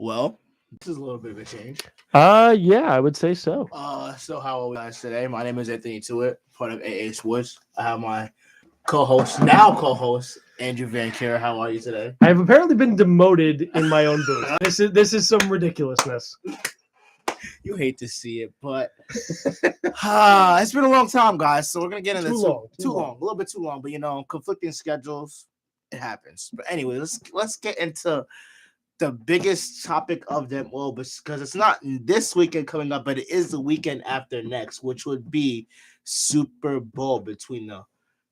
Well, this is a little bit of a change. Yeah, I would say so. So how are we guys today? My name is Anthony Tewitt, part of AA Sports. I have my co-host, Andrew Van Kira. How are you today? I have apparently been demoted in my own booth. This is some ridiculousness. You hate to see it, but it's been a long time, guys. So we're gonna get into too long, a little bit too long. But conflicting schedules, it happens. But anyway, let's get into the biggest topic of them all, because it's not this weekend coming up, but it is the weekend after next, which would be Super Bowl between the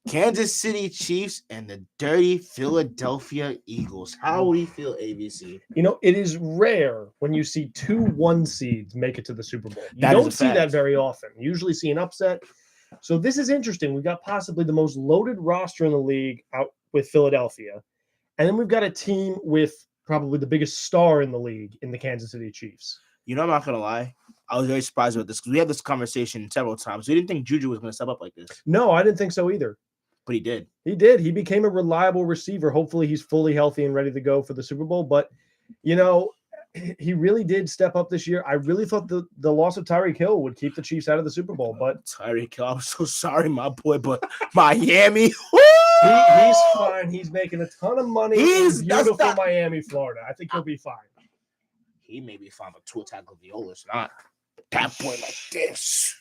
Kansas City Chiefs and the dirty Philadelphia Eagles. How would you feel, ABC? It is rare when you see 2 1 seeds make it to the Super Bowl. You don't see that very often. You usually see an upset. So this is interesting. We've got possibly the most loaded roster in the league out with Philadelphia. And then we've got a team with probably the biggest star in the league in the Kansas City Chiefs. I'm not going to lie. I was very surprised with this because we had this conversation several times. We didn't think Juju was going to step up like this. No, I didn't think so either. But he did. He did. He became a reliable receiver. Hopefully he's fully healthy and ready to go for the Super Bowl. But, he really did step up this year. I really thought the loss of Tyreek Hill would keep the Chiefs out of the Super Bowl. But Tyreek Hill, I'm so sorry, my boy, but Miami. He's fine. He's making a ton of money in beautiful Miami, Florida. I think he'll be fine. He may be fine, but Tua Tagovailoa is not that boy like this.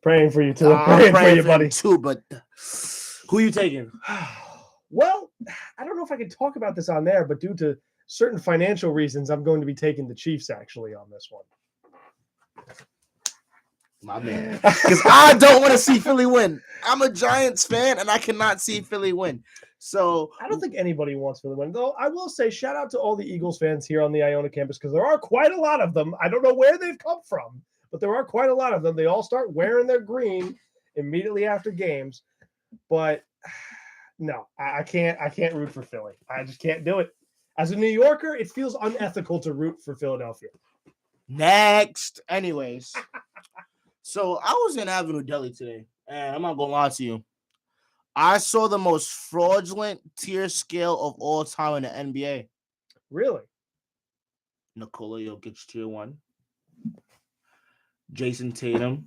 Praying for you too. Praying for you, buddy. Too, but who are you taking? Well, I don't know if I can talk about this on there, but due to certain financial reasons, I'm going to be taking the Chiefs actually on this one. My man. Because I don't want to see Philly win. I'm a Giants fan, and I cannot see Philly win. So I don't think anybody wants Philly win. Though I will say shout out to all the Eagles fans here on the Iona campus because there are quite a lot of them. I don't know where they've come from, but there are quite a lot of them. They all start wearing their green immediately after games. But no, I can't root for Philly. I just can't do it. As a New Yorker, it feels unethical to root for Philadelphia. Next. Anyways. So I was in Avenue Deli today, and I'm not going to lie to you. I saw the most fraudulent tier scale of all time in the NBA. Really? Nikola Jokic tier 1. Jason Tatum.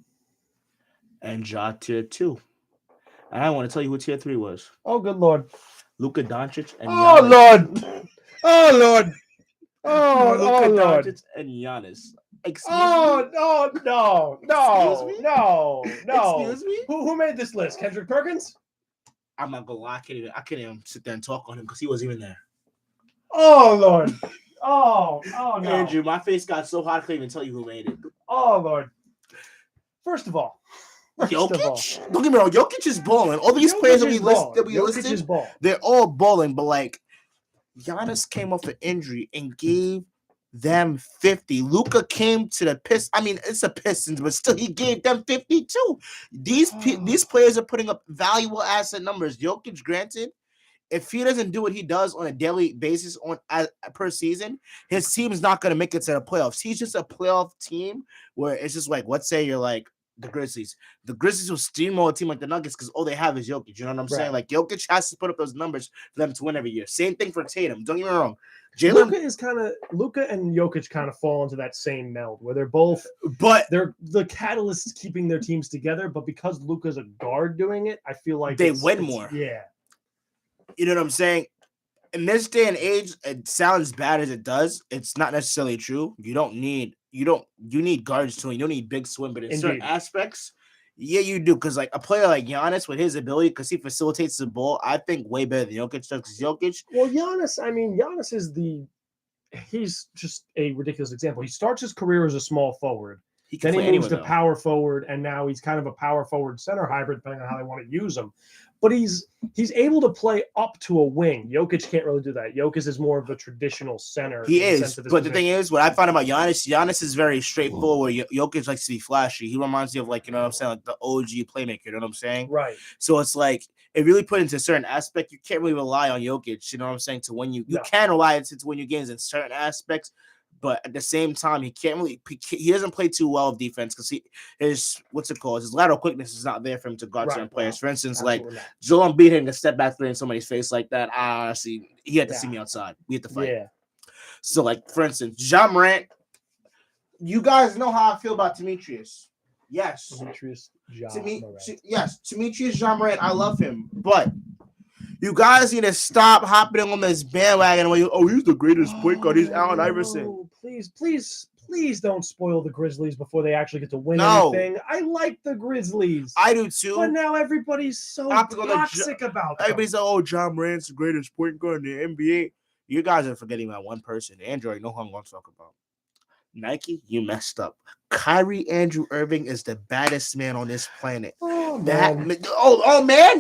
And Ja tier 2. And I want to tell you who tier 3 was. Oh, good Lord. Luka Doncic and Giannis. Oh, Lord. Luka Doncic and Giannis. Excuse me? No. Excuse me? No. Excuse me? Who made this list? Kendrick Perkins? I'm not gonna lie, I can't even sit there and talk on him because he wasn't even there. Oh Lord. Oh no. Andrew, my face got so hot I can't even tell you who made it. Oh Lord. First of all. Jokic? Don't get me wrong, Jokic is balling. All these players that we listed, they're all balling, but like Giannis came off an injury and gave them 50. Luka came to the Pistons. I mean, it's the Pistons, but still, he gave them 52. These players are putting up valuable asset numbers. Jokic, granted, if he doesn't do what he does on a daily basis per season, his team is not going to make it to the playoffs. He's just a playoff team where it's just like, let's say you're like the Grizzlies. The Grizzlies will steamroll a team like the Nuggets because all they have is Jokic. You know what I'm saying? Like, Jokic has to put up those numbers for them to win every year. Same thing for Tatum. Don't get me wrong. Luka and Jokic kind of fall into that same meld where they're both, but they're the catalysts keeping their teams together. But because Luka's a guard doing it, I feel like they win more. Yeah, you know what I'm saying. In this day and age, it sounds bad as it does. It's not necessarily true. You need guards too. You don't need big swim, but in certain aspects, yeah, you do. Because like a player like Giannis with his ability, because he facilitates the ball, I think way better than Jokic does. Because Jokic, well, Giannis is he's just a ridiculous example. He starts his career as a small forward. Then he moves to power forward, and now he's kind of a power forward center hybrid, depending on how they want to use him. But he's able to play up to a wing. Jokic can't really do that. Jokic is more of a traditional center. He is, but the thing is, what I found about Giannis is very straightforward. Jokic likes to be flashy. He reminds me of like, you know what I'm saying, like the OG playmaker. You know what I'm saying? Right. So it's like it really put into a certain aspect. You can't really rely on Jokic. You know what I'm saying? To win you can rely on to win your games in certain aspects. But at the same time, he doesn't play too well of defense because his lateral quickness is not there for him to guard certain players. For instance, like Joel Embiid hitting a step back three in somebody's face like that. Honestly, he had to see me outside. We had to fight. Yeah. So, like, for instance, Ja Morant, you guys know how I feel about Demetrius. Yes. Demetrius Demetrius Ja Morant, I love him. But you guys need to stop hopping on this bandwagon when he's the greatest point guard. He's Allen Iverson. Please don't spoil the Grizzlies before they actually get to win anything. I like the Grizzlies. I do too. But now everybody's so toxic about them. Everybody's like, Ja Morant's the greatest point guard in the NBA. You guys are forgetting about one person. Andrew, you know who I'm going to talk about. Nike, you messed up. Kyrie Andrew Irving is the baddest man on this planet. Oh, man. Man.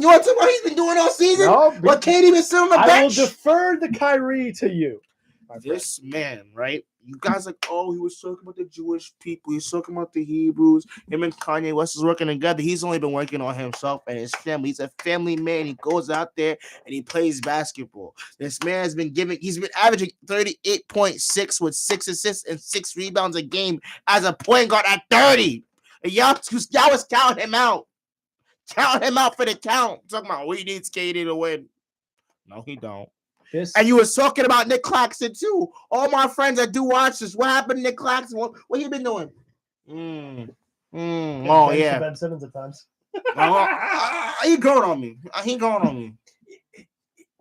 You want to talk about what he's been doing all season? No, what KD been sitting on the bench? I will defer the Kyrie to you. This man, right? You guys like, he was talking about the Jewish people. He's talking about the Hebrews. Him and Kanye West is working together. He's only been working on himself and his family. He's a family man. He goes out there and he plays basketball. This man has been he's been averaging 38.6 with 6 assists and 6 rebounds a game as a point guard at 30. And y'all was counting him out. Count him out for the count. Talking about he needs KD to win. No, he don't. And you was talking about Nick Claxton too. All my friends that do watch this, what happened to Nick Claxton? What he been doing? Yeah. Ben Simmons at times. He growing on me.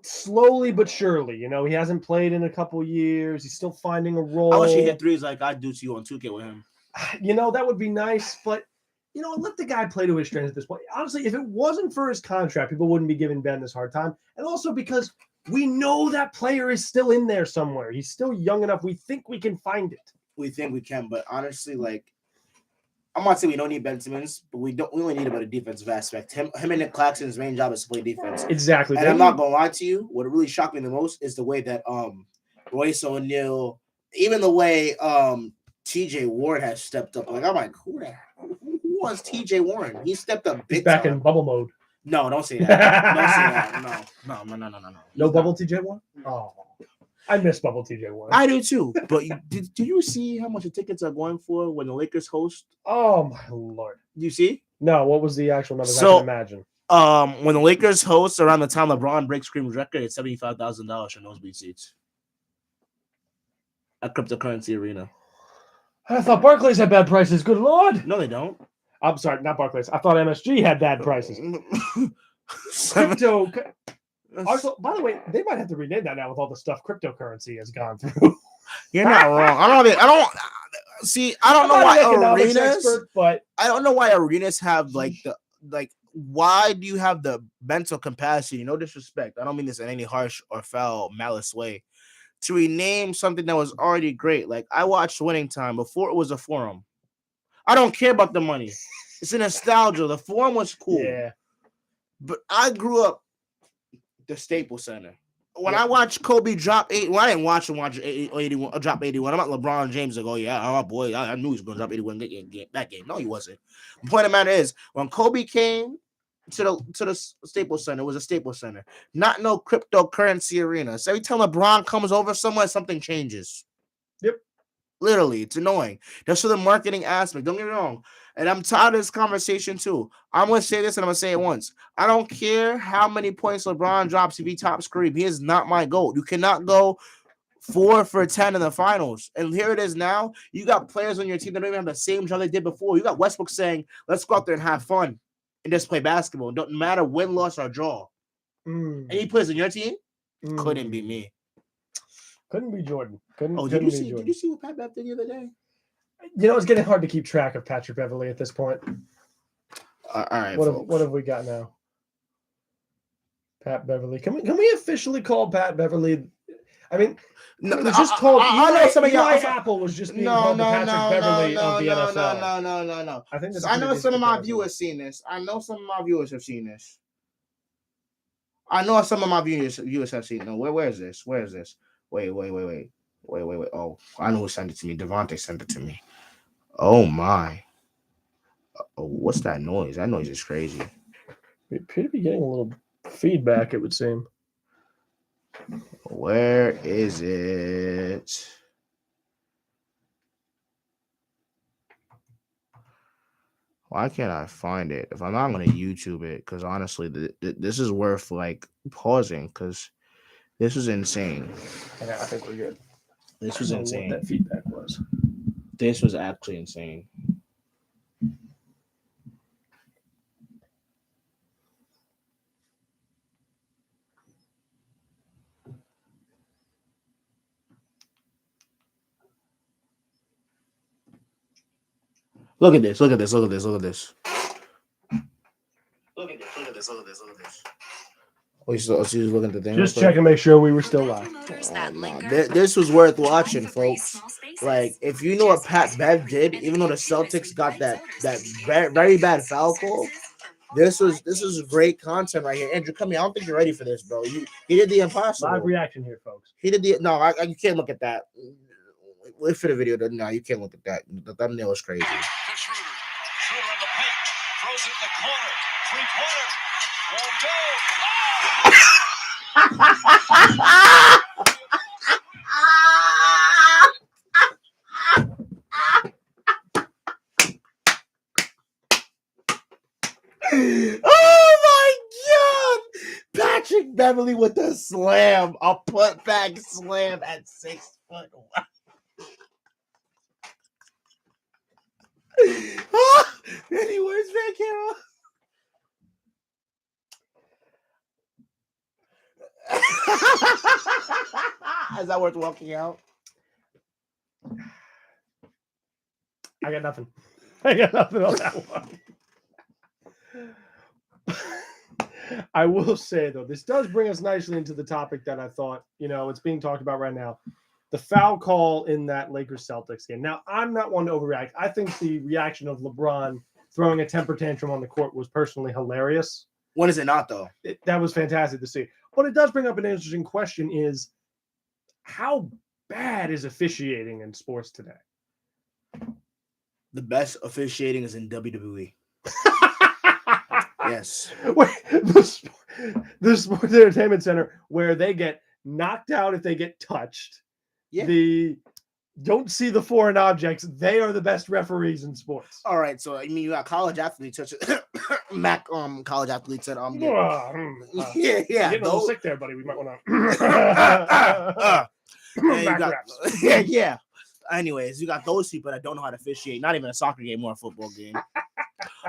Slowly but surely, he hasn't played in a couple years. He's still finding a role. I wish he hit threes like I do to you on 2K with him. That would be nice, but let the guy play to his strengths at this point. Honestly, if it wasn't for his contract, people wouldn't be giving Ben this hard time. And also because we know that player is still in there somewhere. He's still young enough. We think we can find it. We think we can, but honestly, I'm not saying we don't need Ben Simmons, but we only need about a defensive aspect. Him and Nick Claxton's main job is to play defense. Exactly. And I'm not gonna lie to you. What really shocked me the most is the way that Royce O'Neal, even the way TJ Warren has stepped up. I'm like, who was TJ Warren? He stepped up big. He's back time. in bubble mode. No, don't say that. No. No bubble TJ Warren? Oh, I miss bubble TJ Warren. I do too. But did you see how much the tickets are going for when the Lakers host? Oh my lord! You see? No. What was the actual number? I can imagine. When the Lakers host around the time LeBron breaks Scream's record, it's $75,000 for nosebleed seats at Cryptocurrency Arena. I thought Barclays had bad prices. Good lord! No, they don't. I'm sorry, not Barclays. I thought MSG had bad prices. Crypto. Also, by the way, they might have to rename that now with all the stuff cryptocurrency has gone through. You're not wrong. I don't know why arenas. Expert, but I don't know why arenas have why do you have the mental capacity? No disrespect. I don't mean this in any harsh or foul malice way. To rename something that was already great. Like I watched Winning Time before it was a forum. I don't care about the money. It's a nostalgia. The forum was cool. Yeah. But I grew up the Staples Center. When I watched Kobe drop 8, I didn't watch him drop 81. I'm not LeBron James. Like, oh yeah, my boy, I knew he was going to drop 81 that game. No, he wasn't. The point of the matter is, when Kobe came to the Staples Center, it was a Staples Center, not no cryptocurrency arena. So every time LeBron comes over somewhere, something changes. Yep. Literally, it's annoying. That's for the marketing aspect. Don't get me wrong. And I'm tired of this conversation too. I'm going to say this and I'm going to say it once. I don't care how many points LeBron drops if he top scorer. He is not my GOAT. You cannot go 4 for 10 in the finals. And here it is now. You got players on your team that don't even have the same job they did before. You got Westbrook saying, let's go out there and have fun and just play basketball. Don't matter win, loss, or draw. Any players on your team? Couldn't be me. Couldn't be Jordan. Did you see what Pat Bev did the other day? It's getting hard to keep track of Patrick Beverley at this point. All right. What have we got now? Pat Beverley. Can we officially call Pat Beverley? I mean, no, it was just called. I know some of y'all. Apple was just being called Patrick Beverley of the NFL. No. I think I know some of my viewers seen this. I know some of my viewers have seen this. I know some of my viewers have seen. No, where is this? Where is this? Wait. Oh, I know who sent it to me. Devontae sent it to me. Oh my. Oh, what's that noise? That noise is crazy. We appear to be getting a little feedback, it would seem. Where is it? Why can't I find it? If I'm not going to YouTube it, because honestly, this is worth pausing, because this is insane. Yeah, I think we're good. This was insane. What that feedback was. This was actually insane. Look at this. Look at this. Look at this. Look at this. Look at this. Look at this. Look at this. Look at this. Oh, she's looking at the thing. Just checking, make sure we were still live. This was worth watching, folks. Like, if you know what Pat Bev did, even though the Celtics got that very bad foul call, this was great content right here. Andrew, come here. I don't think you're ready for this, bro. He did the impossible. Live reaction here, folks. He did the no. You can't look at that. Wait for the video. No, you can't look at that. The thumbnail is crazy. Schroeder in the paint, throws it in the corner, 3-pointer, won't go. Oh my God! Patrick Beverly with the slam, a putback slam at 6 foot. Any words, Van Carroll? Is that worth walking out? I got nothing. I got nothing on that one. I will say, though, this does bring us nicely into the topic that I thought, it's being talked about right now. The foul call in that Lakers-Celtics game. Now, I'm not one to overreact. I think the reaction of LeBron throwing a temper tantrum on the court was personally hilarious. When is it not, though? That was fantastic to see. But it does bring up an interesting question is, how bad is officiating in sports today? The best officiating is in WWE. Yes. Wait, the Sports Entertainment Center, where they get knocked out if they get touched. Yeah. Don't see the foreign objects. They are the best referees in sports. All right, so I mean, you got college athletes such as Mac. College athletes said, yeah. Getting a little sick there, buddy. We might want to. Yeah. Anyways, you got those people that don't know how to officiate. Not even a soccer game or a football game.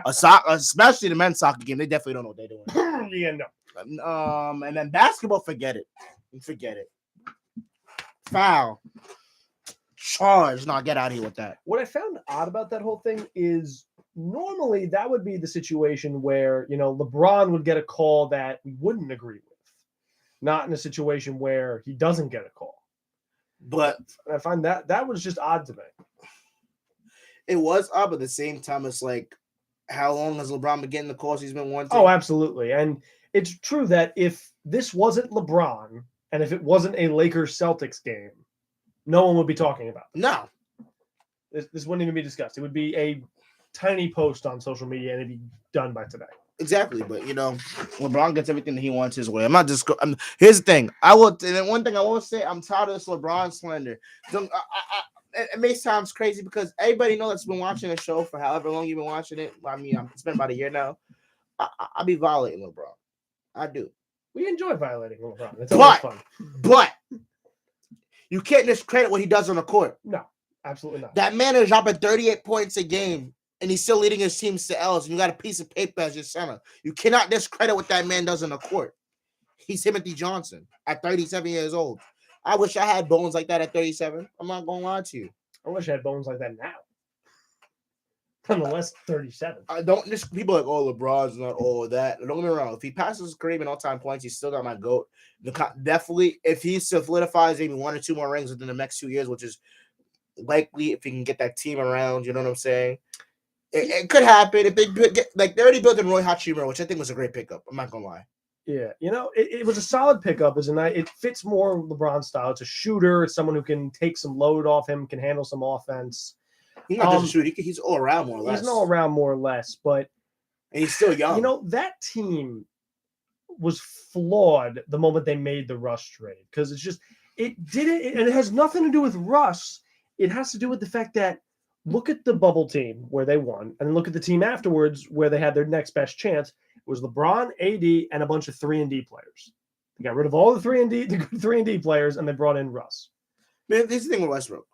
Especially the men's soccer game, they definitely don't know what they're doing. Yeah, no. And then basketball, forget it. Foul. Charge. No, get out of here with that. What I found odd about that whole thing is normally that would be the situation where, LeBron would get a call that we wouldn't agree with. Not in a situation where he doesn't get a call. But I find that was just odd to me. It was odd, but at the same time, it's like, how long has LeBron been getting the calls he's been wanting? Oh, absolutely. And it's true that if this wasn't LeBron and if it wasn't a Lakers-Celtics game, no one would be talking about it. No. This wouldn't even be discussed. It would be a tiny post on social media and it'd be done by today. Exactly, but LeBron gets everything that he wants his way. Here's the thing. One thing I will say, I'm tired of this LeBron slander. It may sound crazy because everybody knows that's been watching the show for however long you've been watching it. I mean, it's been about a year now. I be violating LeBron. I do. We enjoy violating LeBron. It's always fun. But you can't discredit what he does on the court. No, absolutely not. That man is dropping 38 points a game, and he's still leading his teams to L's, and you got a piece of paper as your center. You cannot discredit what that man does on the court. He's Timothy Johnson at 37 years old. I wish I had bones like that at 37. I'm not going to lie to you. I wish I had bones like that now. Nonetheless, 37. People are like, oh, LeBron's not all of that. Don't get me wrong. If he passes Kareem in all-time points, he's still got my GOAT. Definitely, if he solidifies maybe 1 or 2 more rings within the next 2 years, which is likely if he can get that team around, you know what I'm saying? It could happen. If they they already built in Roy Hachimura, which I think was a great pickup. I'm not going to lie. Yeah, it was a solid pickup. It fits more LeBron style. It's a shooter. It's someone who can take some load off him, can handle some offense. He's not just a shooter. He's all around more or less. He's all around more or less, but and he's still young. That team was flawed the moment they made the Russ trade because it has nothing to do with Russ. It has to do with the fact that look at the bubble team where they won, and look at the team afterwards where they had their next best chance. It was LeBron, AD, and a bunch of 3-and-D players. They got rid of all the good 3-and-D players, and they brought in Russ. Man, this is the thing with Westbrook.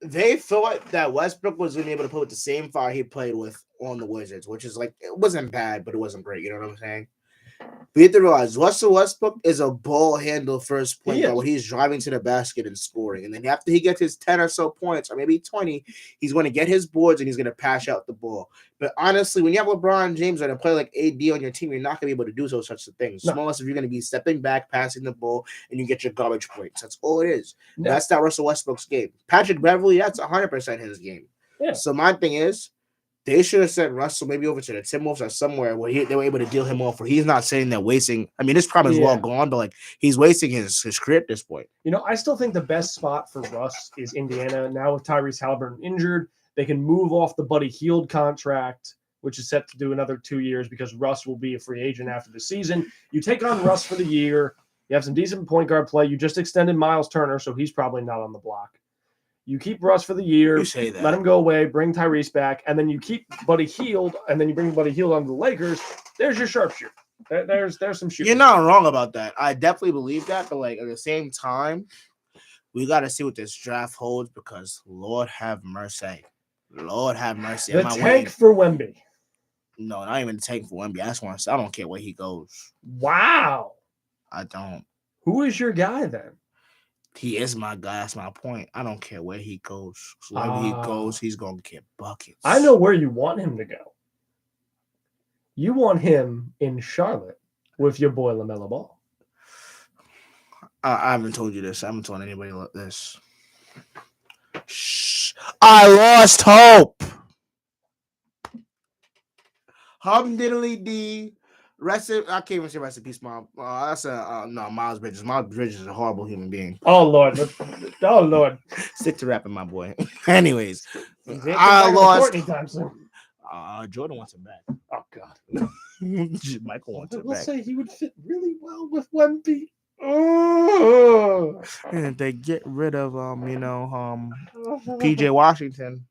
They thought that Westbrook was going to be able to put the same fire he played with on the Wizards, which is like, it wasn't bad, but it wasn't great. You know what I'm saying? But you have to realize Russell Westbrook is a ball handle first point guard when he's driving to the basket and scoring. And then after he gets his 10 or so points, or maybe 20, he's going to get his boards and he's going to pass out the ball. But honestly, when you have LeBron James and a player like AD on your team, you're not going to be able to do such a thing. No. Unless if you're going to be stepping back, passing the ball, and you get your garbage points. That's all it is. No. That's not Russell Westbrook's game. Patrick Beverley, that's 100% his game. Yeah. So my thing is, they should have sent Russell maybe over to the Timberwolves or somewhere where they were able to deal him off, where he's not sitting there wasting. I mean, this problem is well gone, but like he's wasting his career at this point. You know, I still think the best spot for Russ is Indiana. Now with Tyrese Halliburton injured, they can move off the Buddy Hield contract, which is set to do another 2 years because Russ will be a free agent after the season. You take on Russ for the year. You have some decent point guard play. You just extended Miles Turner, so he's probably not on the block. You keep Russ for the year, let him go away, bring Tyrese back, and then you keep Buddy Hield, and then you bring Buddy Hield onto the Lakers. There's your sharpshooter. There's some shooting. You're not wrong about that. I definitely believe that, but like at the same time, we got to see what this draft holds because Lord have mercy. Lord have mercy. The tank for Wemby. No, not even the tank for Wemby. I don't care where he goes. Wow. I don't. Who is your guy then? He is my guy. That's my point. I don't care where he goes. So wherever he goes, he's going to get buckets. I know where you want him to go. You want him in Charlotte with your boy LaMelo Ball. I haven't told you this. I haven't told anybody this. Shh. I lost hope. Hum diddly dee. I can't even say rest in peace, Mom. That's no Miles Bridges. Miles Bridges is a horrible human being. Oh Lord, oh Lord. Stick to rapping, my boy. Anyways, I lost. Jordan wants him back. Oh God, Michael wants him back. We'll say he would fit really well with Wemby. Oh. And if they get rid of PJ Washington.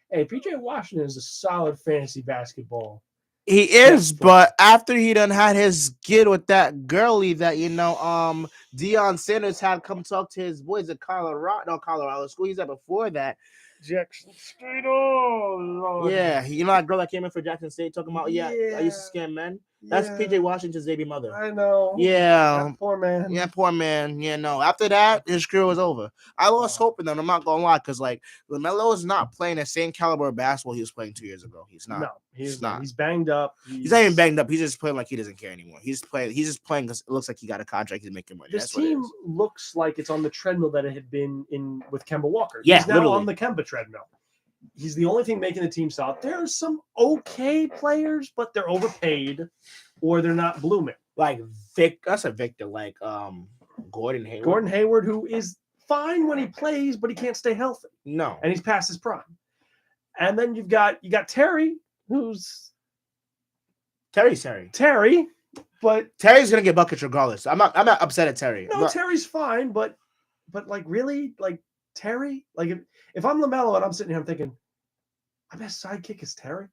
Hey, PJ Washington is a solid fantasy basketball. He is, but after he done had his skid with that girlie that Deion Sanders had come talk to his boys at Colorado school. He's at before that. Jackson State. Oh Lord. Yeah, you know that girl that came in for Jackson State talking about I used to scam men. That's PJ Washington's baby mother. I know. Yeah. That poor man. Yeah, poor man. Yeah, no. After that, his career was over. I lost hope in them. I'm not gonna lie, because like LaMelo is not playing the same caliber of basketball he was playing 2 years ago. He's not. No, he's not. He's banged up. He's not even banged up. He's just playing like he doesn't care anymore. He's just playing because it looks like he got a contract. He's making money. This team looks like it's on the treadmill that it had been in with Kemba Walker. Yeah, he's now on the Kemba treadmill. He's the only thing making the team solid. There's some okay players, but they're overpaid or they're not blooming. Like Victor, like Gordon Hayward. Gordon Hayward, who is fine when he plays, but he can't stay healthy. No. And he's past his prime. And then you got Terry, who's Terry, but Terry's gonna get buckets regardless. I'm not upset at Terry. No, Terry's fine, but like really, like Terry, like if I'm LaMelo and I'm sitting here, I'm thinking, my best sidekick is Terry.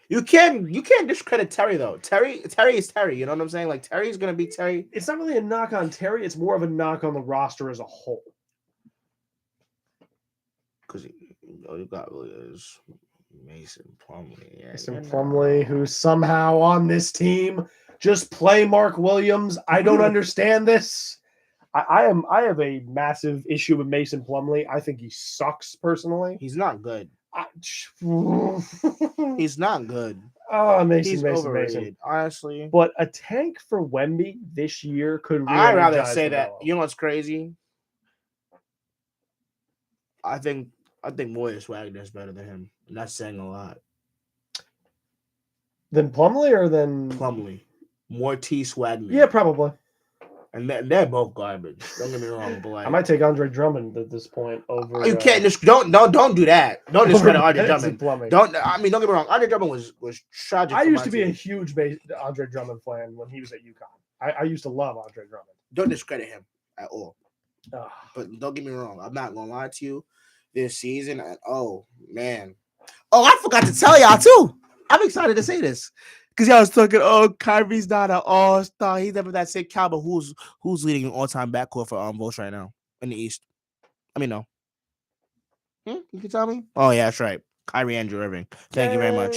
You can't discredit Terry though. Terry is Terry. You know what I'm saying? Like Terry's gonna be Terry. It's not really a knock on Terry. It's more of a knock on the roster as a whole. Because you got really is Mason Plumlee. Yeah, Mason Plumlee, who's somehow on this team. Just play Mark Williams. I don't understand this. I have a massive issue with Mason Plumlee. I think he sucks personally. He's not good. He's not good. Oh, He's overrated, honestly. But a tank for Wemby this year could really I'd rather say that. You know what's crazy? I think Moyes Wagner is better than him. And that's saying a lot. Than Plumlee or than Plumlee? Mortice Wagner. Yeah, probably. And they're both garbage. Don't get me wrong, but like, I might take Andre Drummond at this point over. You can't just don't do that. Don't discredit Andre Drummond. Don't get me wrong. Andre Drummond was tragic. I used to be a huge Andre Drummond fan when he was at UConn. I used to love Andre Drummond. Don't discredit him at all. But don't get me wrong. I'm not gonna lie to you. This season, oh man, I forgot to tell y'all too. I'm excited to say this. Because y'all was talking, oh, Kyrie's not an all-star. He's never that same caliber. Who's leading an all-time backcourt for votes right now in the East? I mean, no. You can tell me? Oh, yeah, that's right. Kyrie Andrew Irving. Thank you very much.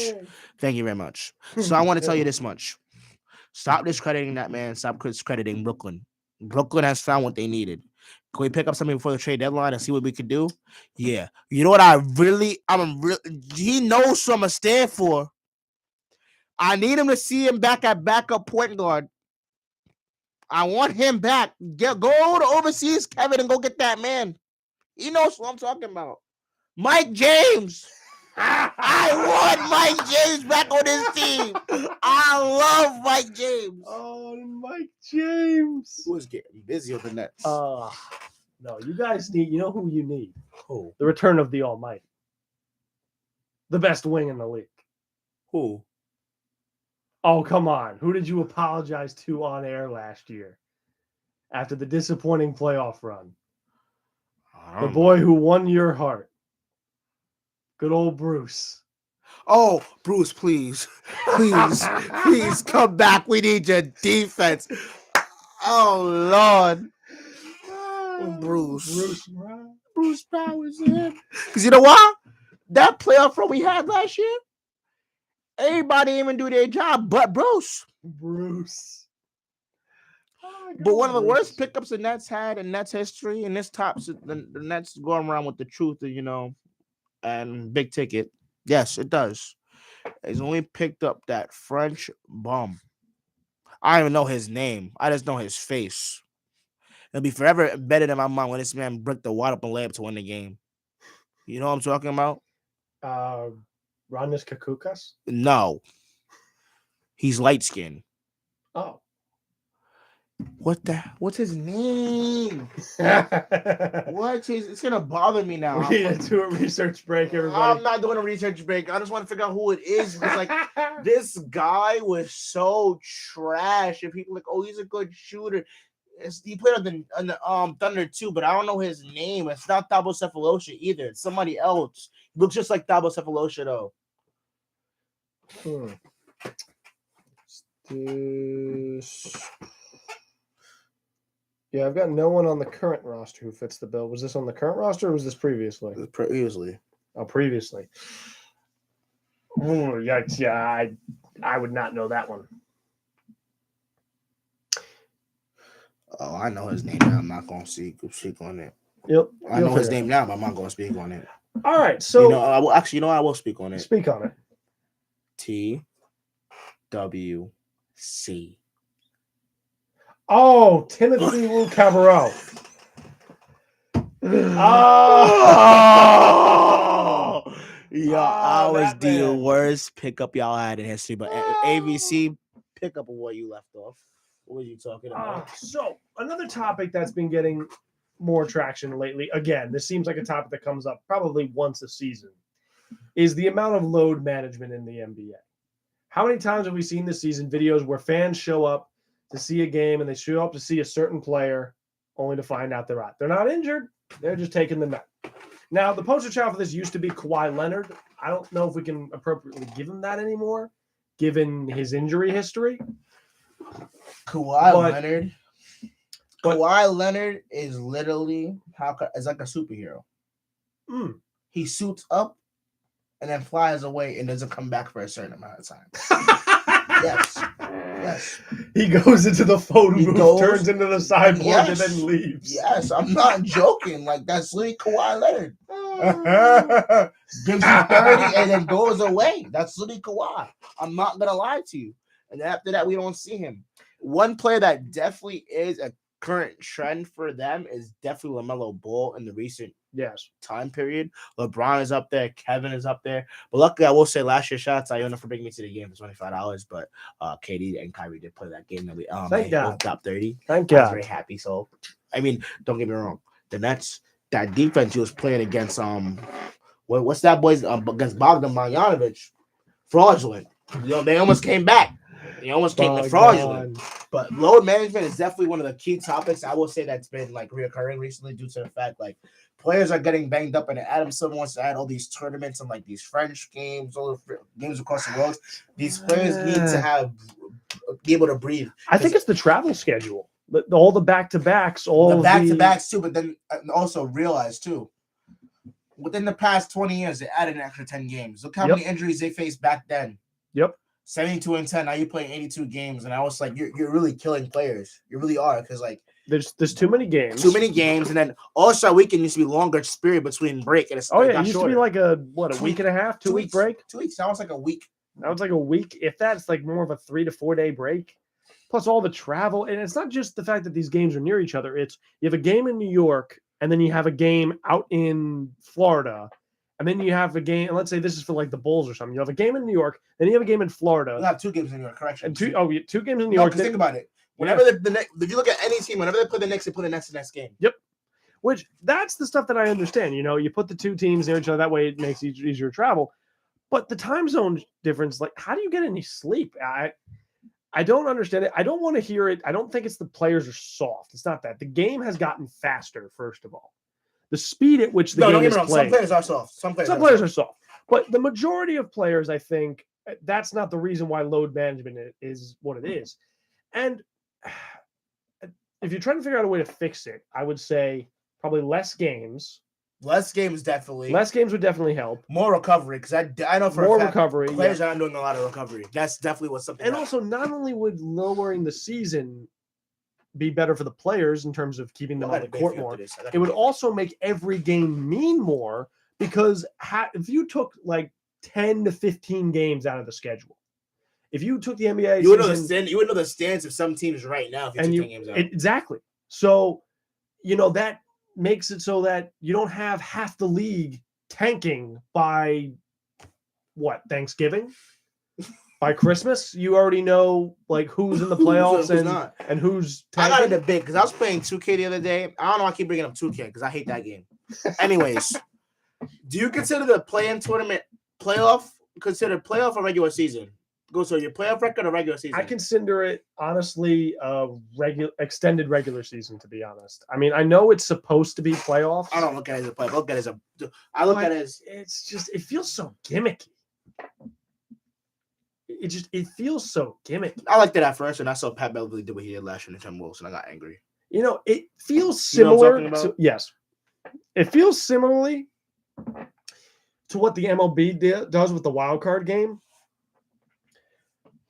Thank you very much. So I want to tell you this much. Stop discrediting that man. Stop discrediting Brooklyn. Brooklyn has found what they needed. Can we pick up something before the trade deadline and see what we could do? Yeah. You know what he knows what I'm going to stand for. I need him to see him back at backup point guard. I want him back. Go to overseas, Kevin, and go get that man. He knows what I'm talking about. Mike James. I want Mike James back on this team. I love Mike James. Oh, Mike James. Who's getting busy with the Nets? No, you guys need, you know who you need? Who? The return of the Almighty. The best wing in the league. Who? Oh, come on. Who did you apologize to on air last year after the disappointing playoff run? The boy who won your heart. Good old Bruce. Oh, Bruce, please come back. We need your defense. Oh, Lord. Bruce Powers. Because you know what? That playoff run we had last year, everybody didn't even do their job but Bruce. But one of the worst pickups the Nets had in Nets history, and this tops the Nets going around with the truth, and big ticket. Yes, it does. He's only picked up that French bum. I don't even know his name. I just know his face. It'll be forever embedded in my mind when this man bricked the wide open layup to win the game. You know what I'm talking about? Ronnis Kakukas? No. He's light skinned. Oh. What's his name? It's gonna bother me now. We need to do a research break, everybody. I'm not doing a research break. I just want to figure out who it is. Because this guy was so trash, and people like, oh, he's a good shooter. He played on the Thunder too, but I don't know his name. It's not Thabo Sefolosha either. It's somebody else. He looks just like Thabo Sefolosha though. Yeah, I've got no one on the current roster who fits the bill. Was this on the current roster or was this previously? Previously. Oh, previously. Oh, yikes. Yeah, I would not know that one. Oh, I know his name now. I'm not going to speak on it. Yep. I know his name now, but I'm not going to speak on it. All right, so... I will speak on it. Speak on it. TWC. Oh, Timothy Lou Cabarro. I was the worst pickup y'all had in history, but ABC, pick up on what you left off. What were you talking about? So, another topic that's been getting more traction lately, again, this seems like a topic that comes up probably once a season, is the amount of load management in the NBA. How many times have we seen this season videos where fans show up to see a game and they show up to see a certain player only to find out they're out? They're not injured. They're just taking the nut. Now, the poster child for this used to be Kawhi Leonard. I don't know if we can appropriately give him that anymore, given his injury history. Kawhi Leonard is literally is like a superhero. He suits up and then flies away and doesn't come back for a certain amount of time. Yes. He goes into the phone booth, turns into the sideboard, and then leaves. Yes, I'm not joking. Like, that's literally Kawhi Leonard. Gives you 30 and then goes away. That's literally Kawhi. I'm not going to lie to you. And after that, we don't see him. One player that definitely is a current trend for them is definitely LaMelo Ball in the recent time period. LeBron is up there. Kevin is up there. But luckily, I will say last year, shout out to Iona for bringing me to the game for $25. But KD and Kyrie did play that game that we both top 30. Thank God. I was very happy. So, I mean, don't get me wrong. The Nets, that defense he was playing against what's that boy's against Bogdan Marjanovic? Fraudulent. They almost came back. He almost came fraudulent. But load management is definitely one of the key topics. I will say that's been like reoccurring recently due to the fact like players are getting banged up, and Adam Silver wants to add all these tournaments and like these French games, all the games across the world. These players need to be able to breathe. I think it's the travel schedule, all the back-to-backs, all the back-to-backs too. But then also realize too, within the past 20 years, they added an extra 10 games. Look how many injuries they faced back then. Yep. 72-10. Now you're playing 82 games, and I was like, you're really killing players. You really are, because like there's too many games. And then All-Star Weekend used to be longer period between break, and it's it used to be like a week and a half, 2 week break. 2 weeks. Now it's like a week. Now it's like a week. If that's like more of a 3 to 4 day break, plus all the travel, and it's not just the fact that these games are near each other. It's you have a game in New York, and then you have a game out in Florida. And then you have a game, and let's say this is for like the Bulls or something. You have a game in New York, then you have a game in Florida. You'll have 2 games in New York, correction. And 2 games in New York. Think about it. Whenever the next, if you look at any team, whenever they play the Knicks, they play the next game. Yep. Which that's the stuff that I understand. You know, you put the 2 teams near each other, that way it makes it easier to travel. But the time zone difference, like, how do you get any sleep? I don't understand it. I don't want to hear it. I don't think it's the players are soft. It's not that. The game has gotten faster, first of all. The speed at which the game is played. Some players are soft. Some players are soft. But the majority of players, I think, that's not the reason why load management is what it is. And if you're trying to figure out a way to fix it, I would say probably less games. Less games, definitely. Less games would definitely help. More recovery, because I know for more a fact, recovery. Players are not doing a lot of recovery. That's definitely what's something. And also, not only would lowering the season be better for the players in terms of keeping them on the court more, it would also make every game mean more, because if you took like 10 to 15 games out of the schedule, if you took the NBA, you would know the stance of some teams right now if you took 10 games out. Exactly. So, that makes it so that you don't have half the league tanking by Thanksgiving? By Christmas, you already know like who's in the playoffs and who's tanking. I got a debate because I was playing 2K the other day. I don't know. I keep bringing up 2K because I hate that game. Anyways, do you consider the play-in tournament playoff? Consider playoff or regular season? So your playoff record or regular season? I consider it honestly extended regular season. To be honest, I mean I know it's supposed to be playoffs. I don't look at it as a playoff. It feels so gimmicky. It feels so gimmicky. I liked it at first, and I saw Pat Beverly did what he did last year in Timberwolves, and I got angry. It feels similar to, yes. It feels similarly to what the MLB does with the wild card game.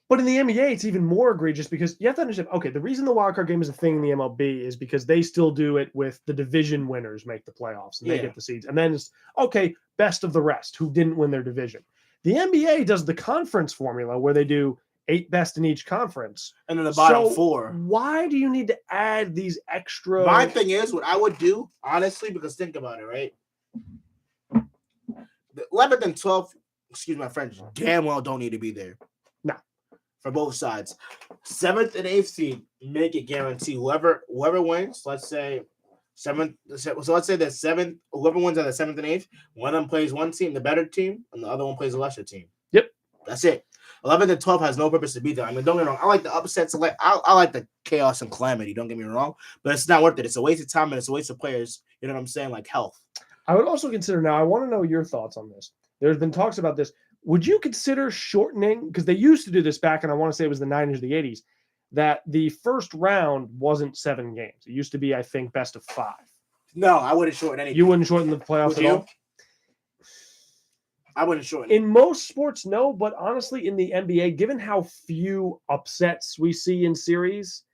But in the NBA, it's even more egregious because you have to understand, okay, the reason the wild card game is a thing in the MLB is because they still do it with the division winners make the playoffs and they get the seeds. And then it's, okay, best of the rest who didn't win their division. The NBA does the conference formula where they do 8 best in each conference. And then the bottom 4. Why do you need to add these extra? My thing is, what I would do, honestly, because think about it, right? The 11th and 12th, excuse my French, damn well don't need to be there. No. For both sides. 7th and 8th seed, make it guarantee. Whoever wins, let's say 7th. So let's say the 7th, whoever wins at the 7th and 8th, one of them plays one team, the better team, and the other one plays the lesser team. Yep. That's it. 11th and 12th has no purpose to be there. I mean, don't get me wrong. I like the upsets. I like the chaos and calamity. Don't get me wrong. But it's not worth it. It's a waste of time and it's a waste of players. You know what I'm saying? Like health. I would also consider now, I want to know your thoughts on this. There's been talks about this. Would you consider shortening, because they used to do this back, and I want to say it was the 90s or the 80s, that the first round wasn't 7 games. It used to be, I think, best of 5. No, I wouldn't shorten anything. You wouldn't shorten the playoffs at all? I wouldn't shorten. In most sports, no, but honestly, in the NBA, given how few upsets we see in series,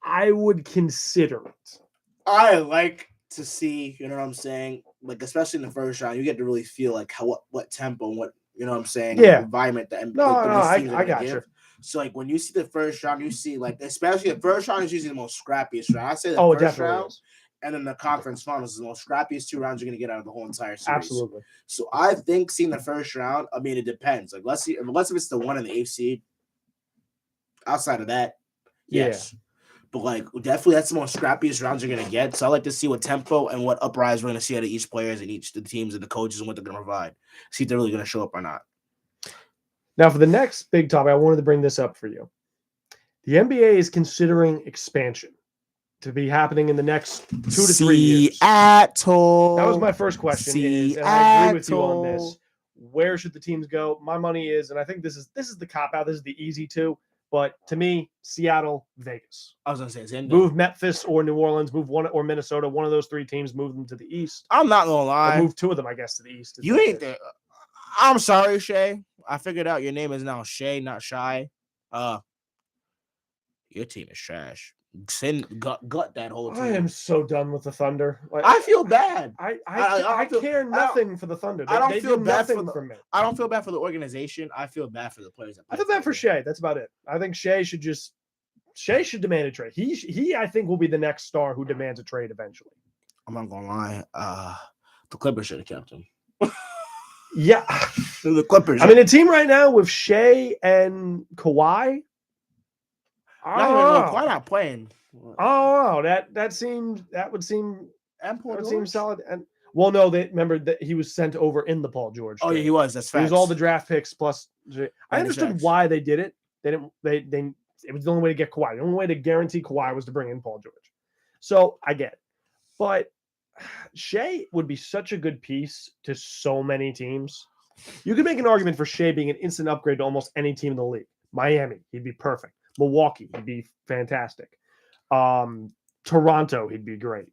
I would consider it. I like to see, you know what I'm saying, like especially in the first round, you get to really feel like what tempo and what, you know what I'm saying, environment that I got you. So like when you see the first round, you see like especially the first round is usually the most scrappiest round. I say the first round. Is. And then the conference finals is the most scrappiest 2 rounds you're going to get out of the whole entire series. Absolutely. So I think seeing the first round, I mean, it depends. Like, let's see, unless if it's the 1 and the 8th seed. Outside of that, yes. Yeah. But, like, definitely that's the most scrappiest rounds you're going to get. So I like to see what tempo and what uprise we're going to see out of each players and the teams and the coaches and what they're going to provide. See if they're really going to show up or not. Now, for the next big topic, I wanted to bring this up for you. The NBA is considering expansion to be happening in the next 2 to 3 years. Seattle. That was my first question. And I agree with you on this. Where should the teams go? My money is, and I think this is the cop out. This is the easy two. But to me, Seattle, Vegas. I was gonna say move Memphis or New Orleans, move one or Minnesota. One of those 3 teams, move them to the east. I'm not gonna lie. Or move 2 of them, I guess, to the east. You ain't there. I'm sorry, Shay. I figured out your name is now Shay, not Shy. Your team is trash. Gut that whole team. I am so done with the Thunder. Like, I feel bad. I care nothing for the Thunder. I don't feel bad for me. I don't feel bad for the organization. I feel bad for the players. I feel bad for Shea. That's about it. I think Shea should demand a trade. He I think will be the next star who demands a trade eventually. I'm not gonna lie. The Clippers should have kept him. Yeah, the Clippers. I mean, a team right now with Shea and Kawhi. Kawhi not playing. Oh, that would seem solid. And well, no, they remember that he was sent over in the Paul George. Oh, yeah, he was. That's facts. He was all the draft picks plus. I understood why they did it. They didn't. It was the only way to get Kawhi. The only way to guarantee Kawhi was to bring in Paul George. So I get it, but Shea would be such a good piece to so many teams. You could make an argument for Shea being an instant upgrade to almost any team in the league. Miami, he'd be perfect. Milwaukee, he'd be fantastic. Toronto, he'd be great.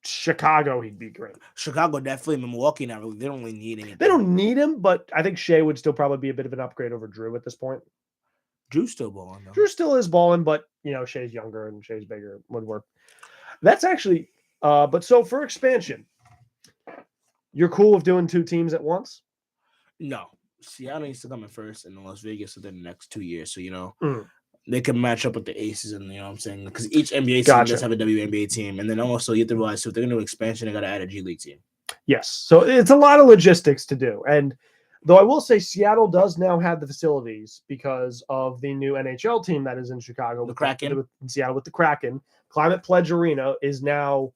Chicago, he'd be great. Chicago definitely. Milwaukee, not really. They don't really need anything. They don't need him, but I think Shea would still probably be a bit of an upgrade over Drew at this point. Drew's still balling, though. Drew still is balling, but Shea's younger and Shea's bigger. Would work. That's actually. But so for expansion, you're cool with doing 2 teams at once? No. Seattle needs to come in first, and Las Vegas within the next 2 years. So, they can match up with the Aces, and what I'm saying? Because each NBA team does have a WNBA team. And then also you have to realize, so if they're going to do expansion, they got to add a G League team. Yes. So it's a lot of logistics to do. And though I will say Seattle does now have the facilities because of the new NHL team that is in Chicago. The Kraken. In Seattle with the Kraken. Climate Pledge Arena is now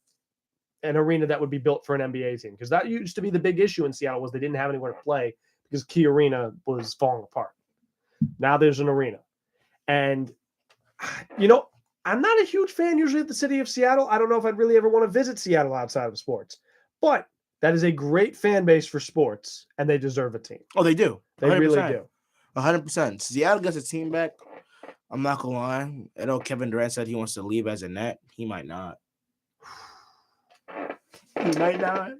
an arena that would be built for an NBA team. Because that used to be the big issue in Seattle was they didn't have anywhere to play because Key Arena was falling apart. Now there's an arena. And, I'm not a huge fan usually of the city of Seattle. I don't know if I'd really ever want to visit Seattle outside of sports. But that is a great fan base for sports, and they deserve a team. Oh, they do. 100%. They really do. 100%. Seattle gets a team back. I'm not going to lie. I know Kevin Durant said he wants to leave as a net. He might not. He might not.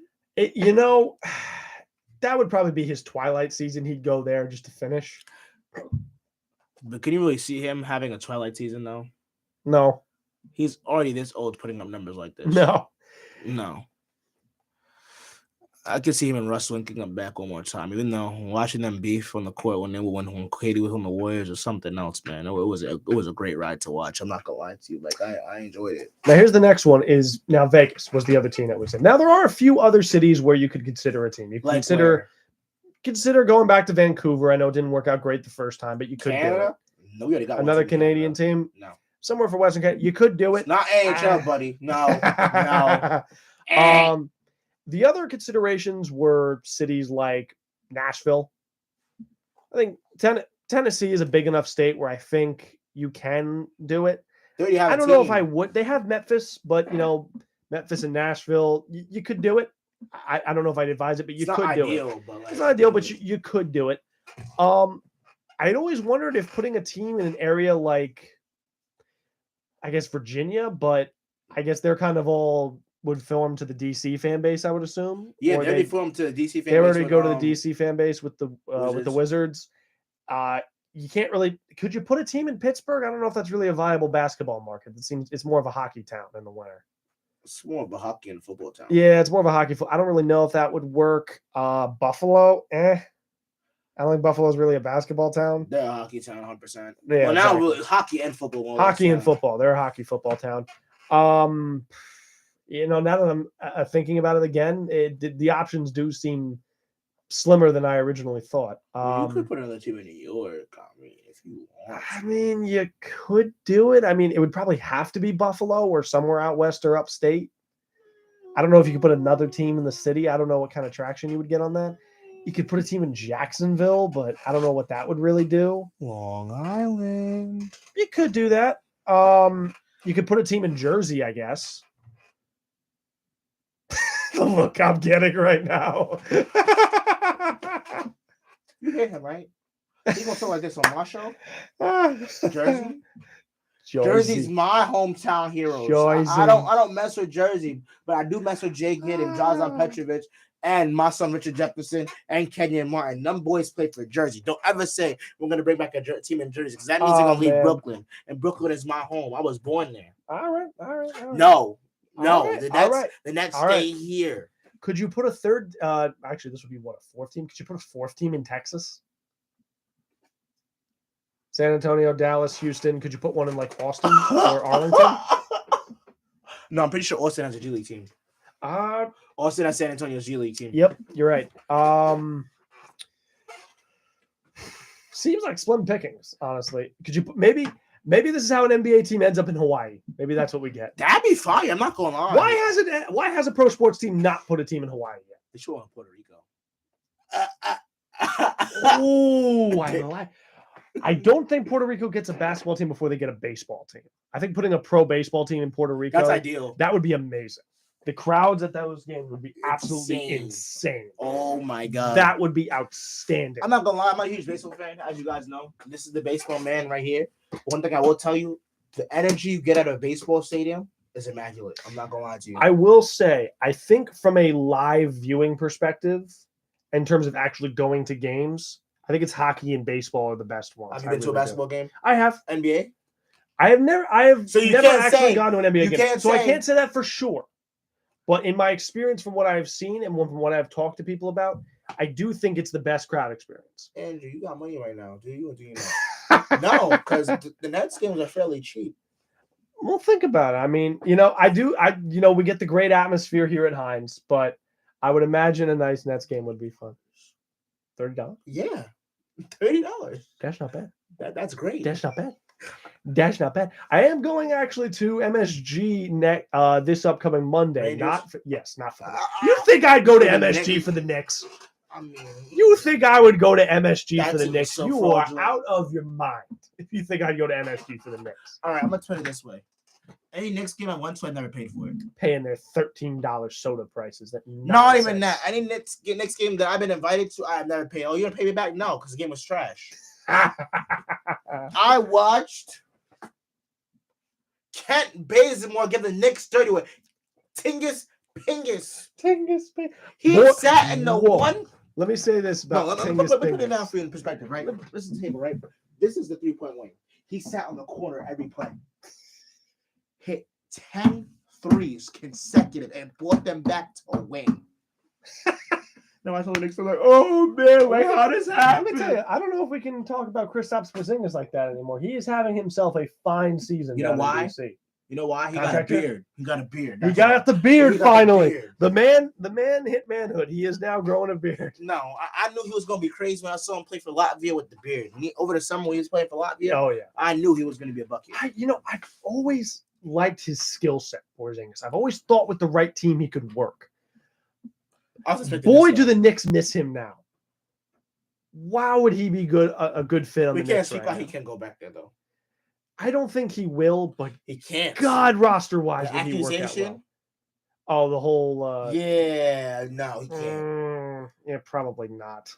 That would probably be his twilight season. He'd go there just to finish. But can you really see him having a twilight season, though? No. He's already this old putting up numbers like this. No. I could see him and Russ linking up back one more time, even though watching them beef on the court when Katie was on the Warriors or something else, man. It was a great ride to watch. I'm not gonna lie to you. Like I enjoyed it. Now here's the next one is now Vegas was the other team that was in. Now there are a few other cities where you could consider a team. You could consider going back to Vancouver. I know it didn't work out great the first time, but you could Canada? do it. No, we already got another Canadian team. No. Somewhere for Western Canada. You could do it. It's not AHL, buddy. No. The other considerations were cities like Nashville. I think Tennessee is a big enough state where I think you can do it. I don't know if I would. They have Memphis, but Memphis and Nashville, you could do it. I don't know if I'd advise it, but you could do it. It's not ideal, but you could do it. I'd always wondered if putting a team in an area like, I guess, Virginia, but I guess they're kind of all would form to the DC fan base, I would assume. Yeah, they already formed to the DC fan base. They already go to the DC fan base with the Wizards. You can't really. Could you put a team in Pittsburgh? I don't know if that's really a viable basketball market. It seems it's more of a hockey town in the winter. It's more of a hockey and football town. Yeah, it's more of a hockey. I don't really know if that would work. Buffalo, I don't think Buffalo is really a basketball town. They're a hockey town, 100%. Yeah, well, now really, hockey and football. Hockey and football. They're a hockey football town. Now that I'm thinking about it again, the options do seem slimmer than I originally thought. You could put another team in New York, if you want. I mean, you could do it. I mean, it would probably have to be Buffalo or somewhere out west or upstate. I don't know if you could put another team in the city. I don't know what kind of traction you would get on that. You could put a team in Jacksonville, but I don't know what that would really do. Long Island. You could do that. You could put a team in Jersey, I guess. The look I'm getting right now. You hear him, right? He's gonna talk like this on my show. Jersey. Jersey's my hometown hero. I don't mess with Jersey, but I do mess with Jay Gidd and Drazen Petrovic and my son Richard Jefferson and Kenyon Martin. Them boys play for Jersey. Don't ever say we're gonna bring back a team in Jersey because that means they're gonna leave Brooklyn, and Brooklyn is my home. I was born there. All right. No. Right. The Nets stay here. Could you put a third? Actually, this would be a fourth team. Could you put a fourth team in Texas? San Antonio, Dallas, Houston. Could you put one in like Austin or Arlington? No, I'm pretty sure Austin has a G League team. Austin has San Antonio's G League team. Yep, you're right. Seems like slim pickings, honestly. Could you put maybe this is how an NBA team ends up in Hawaii? Maybe that's what we get. That'd be fire. I'm not going on. Why has a pro sports team not put a team in Hawaii yet? They should want Puerto Rico. I don't think Puerto Rico gets a basketball team before they get a baseball team. I think putting a pro baseball team in Puerto Rico, that's ideal. That would be amazing. The crowds at those games would be absolutely insane. Oh my god, that would be outstanding. I'm not gonna lie, I'm a huge baseball fan, as you guys know. This is the baseball man right here. One thing I will tell you: the energy you get at a baseball stadium is immaculate. I'm not gonna lie to you. I will say, I think from a live viewing perspective, in terms of actually going to games, I think it's hockey and baseball are the best ones. Have you been to a basketball game? I have. NBA? I have never actually gone to an NBA game. So I can't say that for sure. But in my experience from what I've seen and from what I've talked to people about, I do think it's the best crowd experience. Andrew, you got money right now. Do you or do you not? No, because the Nets games are fairly cheap. Well, think about it. I mean, we get the great atmosphere here at Heinz, but I would imagine a nice Nets game would be fun. $30? Yeah. $30. That's not bad. That's great. That's not bad. That's not bad. I am going actually to MSG this upcoming Monday. Rangers? Not for that. You think I'd go to MSG for the Knicks? I mean, you think I would go to MSG for the Knicks? So you are out of your mind if you think I'd go to MSG for the Knicks. All right, I'm gonna put it this way: any Knicks game I went to, I never paid for it. Paying their $13 soda prices. Not even that. Any Knicks game that I've been invited to, I have never paid. Oh, you gonna pay me back? No, because the game was trash. I watched Kent Bazemore give the Knicks 30 with Tingus Pingus. He sat in the one. Let me say this about Tingus Pingus. Put it down for you in perspective, right? This is the table, right? This is the 3-point wing. He sat on the corner every play. Hit 10 threes consecutive and brought them back to a win. Now I told the Knicks, like, oh man, like how does that happen? Let me tell you, I don't know if we can talk about Kristaps Porzingis like that anymore. He is having himself a fine season. You know why? You know why? He got a beard. He got the beard finally. The man hit manhood. He is now growing a beard. No, I knew he was going to be crazy when I saw him play for Latvia with the beard. Over the summer when he was playing for Latvia, oh yeah, I knew he was going to be a bucket. I've always liked his skill set, Porzingis. I've always thought with the right team he could work. Boy, do the Knicks miss him now. Wow, would he be a good fit on the Knicks? We can't speak how he can go back there, though. I don't think he will, but he can't. God, roster-wise, would he work out well? Oh, the whole... yeah, no, he can't. Yeah, probably not.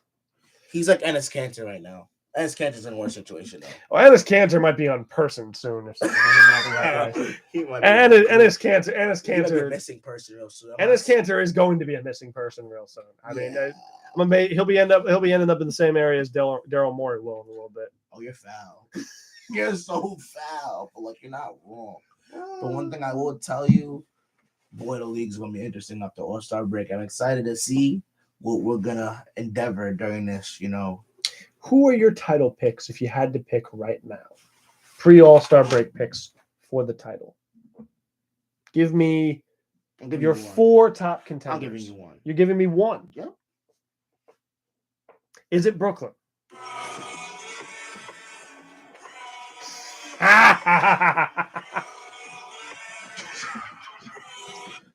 He's like Enes Kanter right now. Enes Kanter's in a worse situation, though. Well, Enes Kanter might be on person soon if something doesn't happen. Enes Kanter, missing person real soon. Enes Kanter is going to be a missing person real soon. I mean, he'll be ending up in the same area as Daryl Morey will in a little bit. Oh, you're foul. You're so foul, but you're not wrong. But one thing I will tell you, boy, the league's gonna be interesting up to All-Star break. I'm excited to see what we're gonna endeavor during this, Who are your title picks if you had to pick right now? Pre-All-Star break picks for the title. Give me your 4 top contenders. I'm giving you one. You're giving me one? Yep. Is it Brooklyn?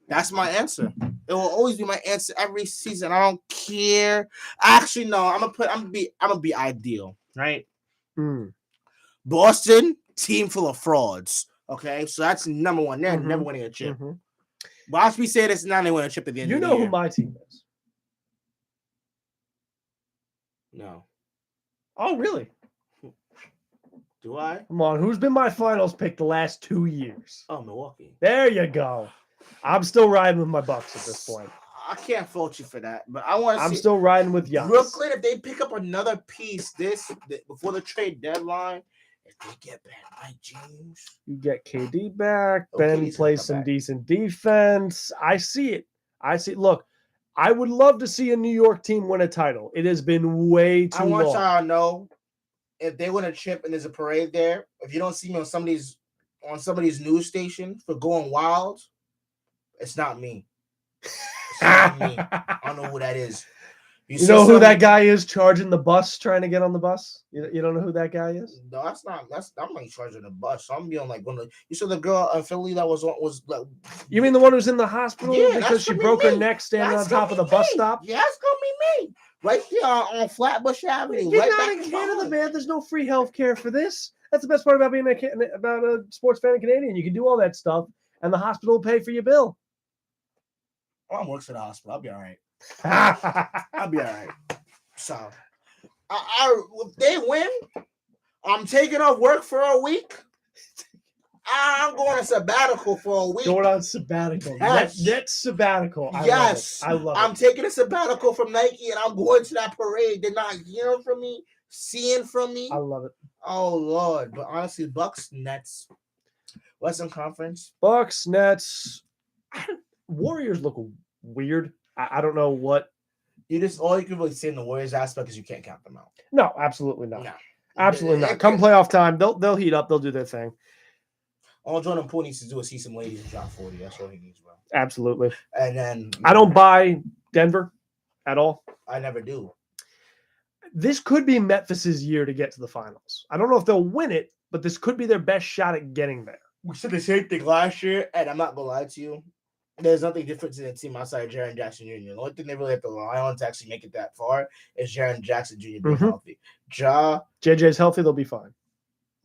That's my answer. It will always be my answer every season. I don't care. Actually, no. I'm gonna be ideal, right? Mm. Boston, team full of frauds. Okay, so that's number one. They're never winning a chip. Watch me say this now. They win a chip at the end. You of the know year. who my team is? No. Oh, really? Do I? Come on. Who's been my finals pick the last 2 years? Oh, Milwaukee. There you go. I'm still riding with my Bucks at this point. I can't fault you for that, but I want to. I'm still riding with Giannis. Brooklyn, if they pick up another piece before the trade deadline, if they get back Mike James, you get KD back. Ben plays some decent defense. I see it. Look, I would love to see a New York team win a title. It has been way too long. I want y'all to know, if they win a chip and there's a parade there, if you don't see me on somebody's news station for going wild, it's not me. It's not me. I don't know who that is. You know who that guy is charging the bus, trying to get on the bus? You don't know who that guy is? No, I'm not charging the bus. So I'm being like you saw the girl in Philly that was like. You mean the one who's in the hospital because she broke her neck standing on top of the bus stop? Yeah, that's gonna be me. Right there on Flatbush Avenue. You're not in Canada, man. There's no free health care for this. That's the best part about being a sports fan in Canadian. You can do all that stuff, and the hospital will pay for your bill. I'm works for the hospital. I'll be all right. I'll be all right. So, if they win, I'm taking off work for a week. I'm going on sabbatical for a week. Going on sabbatical. Yes. Net sabbatical. Yes. I love it. I'm taking a sabbatical from Nike, and I'm going to that parade. They're not hearing from me, seeing from me. I love it. Oh, Lord. But honestly, Bucks, Nets, Western Conference. Bucks, Nets. Warriors look weird. I don't know what. All you can really say in the Warriors aspect is you can't count them out. No, absolutely not. No. Absolutely not. Come playoff time, they'll heat up. They'll do their thing. All Jordan Poole needs to do is see some ladies and drop 40. That's all he needs, bro. Absolutely. And then I don't buy Denver at all. I never do. This could be Memphis's year to get to the finals. I don't know if they'll win it, but this could be their best shot at getting there. We said the same thing last year, and I'm not gonna lie to you. There's nothing different in the team outside of Jaren Jackson Jr. The only thing they really have to rely on to actually make it that far is Jaren Jackson Jr. being healthy. JJ's healthy, they'll be fine.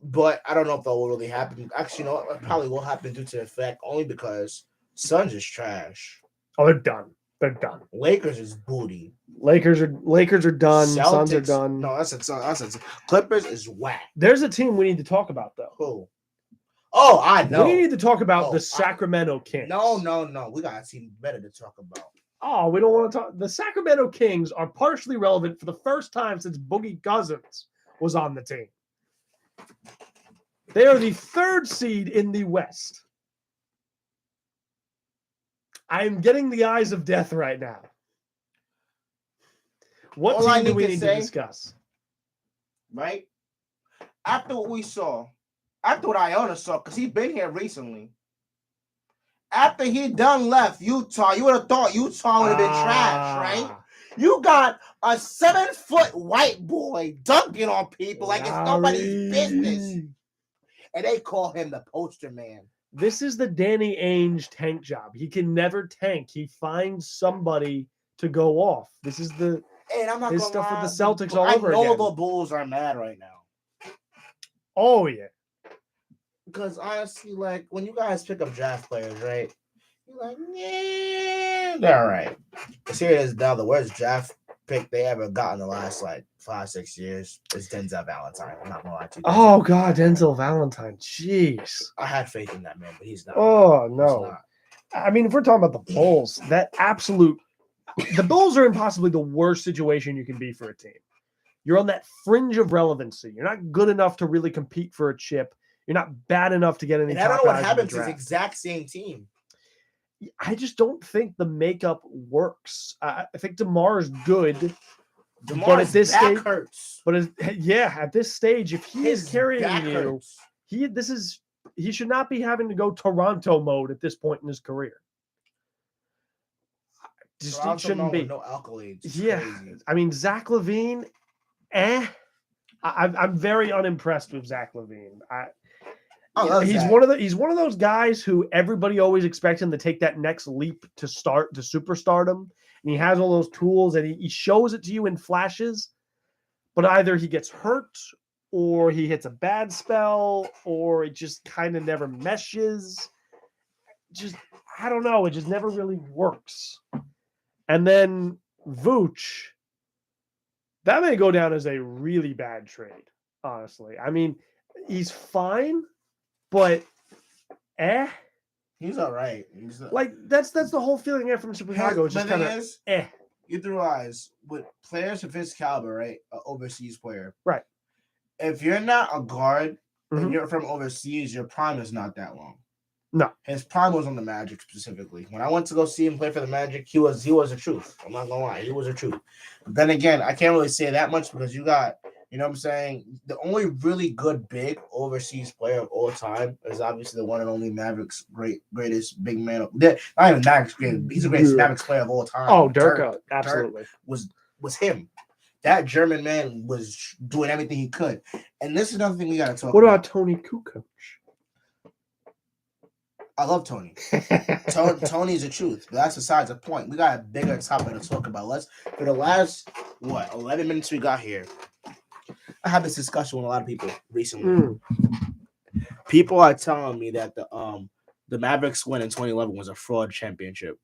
But I don't know if that will really happen. Actually, you know what? It probably will happen due to the fact only because Suns is trash. Oh, they're done. They're done. Lakers is booty. Lakers are done. Celtics, Suns are done. No, that's it. Clippers is whack. There's a team we need to talk about, though. Who? Oh, I know. We need to talk about the Sacramento Kings. No. We got a team better to talk about. Oh, we don't want to talk. The Sacramento Kings are partially relevant for the first time since Boogie Cousins was on the team. They are the 3rd seed in the West. I am getting the eyes of death right now. What team do we need to discuss? Right? After what we saw, after what Iona saw, because he's been here recently. After he done left Utah, you would have thought Utah would have been trash, right? You got a 7-foot white boy dunking on people like it's nobody's business. And they call him the poster man. This is the Danny Ainge tank job. He can never tank. He finds somebody to go off. This is his stuff with the Celtics all over again. I know the Bulls are mad right now. Oh, yeah. Because honestly, like, when you guys pick up draft players, right? You're like, yeah, they're all right. Because here it is now, the worst draft pick they ever got in the last, 5-6 years is Denzel Valentine. I'm not going to lie to you. Oh, God, Denzel Valentine. Jeez. I had faith in that man, but he's not. Oh, no. I mean, if we're talking about the Bulls, the Bulls are in possibly the worst situation you can be for a team. You're on that fringe of relevancy. You're not good enough to really compete for a chip. You're not bad enough to get any. And I don't know what happened to this exact same team. I just don't think the makeup works. I think DeMar is good. But at this stage, hurts. But at this stage, if he is carrying you, he should not be having to go Toronto mode at this point in his career. Just shouldn't be. No accolades. Yeah, crazy. I mean Zach LaVine. I'm very unimpressed with Zach LaVine. He's one of those guys who everybody always expects him to take that next leap to superstardom, and he has all those tools, and he shows it to you in flashes. But either he gets hurt, or he hits a bad spell, or it just kind of never meshes. Just I don't know. It just never really works. And then Vooch, that may go down as a really bad trade. Honestly, I mean, he's fine. But he's all right. That's the whole feeling I get from Chicago. It's just kind of you have to realize with players of his caliber, right? An overseas player, right? If you're not a guard and you're from overseas, your prime is not that long. No, his prime was on the Magic specifically. When I went to go see him play for the Magic, he was a truth. I'm not gonna lie, he was a truth. But then again, I can't really say that much because you got. You know what I'm saying? The only really good big overseas player of all time is obviously the one and only Mavericks greatest big man. Not even Mavericks great. He's the greatest Mavericks player of all time. Oh, Dirk, absolutely. Dirk was him. That German man was doing everything he could. And this is another thing we got to talk about. What about Tony Kukoc? I love Tony. Tony's the truth, but that's besides the point. We got a bigger topic to talk about. For the last 11 minutes we got here. I had this discussion with a lot of people recently. People are telling me that the Mavericks win in 2011 was a fraud championship.